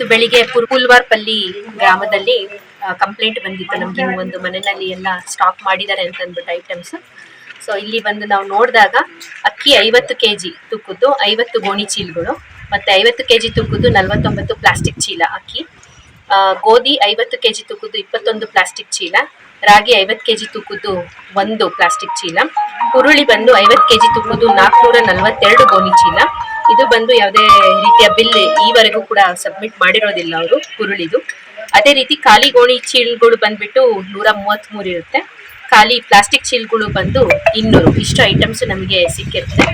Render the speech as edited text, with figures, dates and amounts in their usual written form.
ಇವತ್ತು ಬೆಳಿಗ್ಗೆ ಪುಲ್ವಾರ್ಪಲ್ಲಿ ಗ್ರಾಮದಲ್ಲಿ ಕಂಪ್ಲೇಂಟ್ ಬಂದಿತ್ತು ನಮ್ಗೆ ಒಂದು ಮನೆಯಲ್ಲಿ ಎಲ್ಲ ಸ್ಟಾಕ್ ಮಾಡಿದ್ದಾರೆ ಅಂತ ಅಂದ್ಬಿಟ್ಟು ಐಟಮ್ಸ್. ಸೊ ಇಲ್ಲಿ ಬಂದು ನಾವು ನೋಡಿದಾಗ ಅಕ್ಕಿ 50 kg ತೂಕದ್ದು 50 ಗೋಣಿ ಚೀಲಗಳು, ಮತ್ತೆ 50 kg ತೂಕದ್ದು 49 ಪ್ಲಾಸ್ಟಿಕ್ ಚೀಲ ಅಕ್ಕಿ, ಗೋಧಿ 50 kg ತೂಕದ್ದು 21 ಪ್ಲಾಸ್ಟಿಕ್ ಚೀಲ, ರಾಗಿ 50 kg ತೂಕದ್ದು 1 ಪ್ಲಾಸ್ಟಿಕ್ ಚೀಲ, ಹುರುಳಿ ಬಂದು 50 kg ತೂಕದ್ದು 442 ಗೋಣಿ ಚೀಲ. ಇದು ಬಂದು ಯಾವುದೇ ರೀತಿಯ ಬಿಲ್ ಈವರೆಗೂ ಕೂಡ ಸಬ್ಮಿಟ್ ಮಾಡಿರೋದಿಲ್ಲ ಅವರು ಹುರುಳಿದು. ಅದೇ ರೀತಿ ಖಾಲಿ ಗೋಣಿ ಚೀಲಗಳು ಬಂದ್ಬಿಟ್ಟು 133 ಇರುತ್ತೆ, ಖಾಲಿ ಪ್ಲಾಸ್ಟಿಕ್ ಚೀಲಗಳು ಬಂದು 200. ಇಷ್ಟು ಐಟಮ್ಸ್ ನಮಗೆ ಸಿಕ್ಕಿರುತ್ತೆ.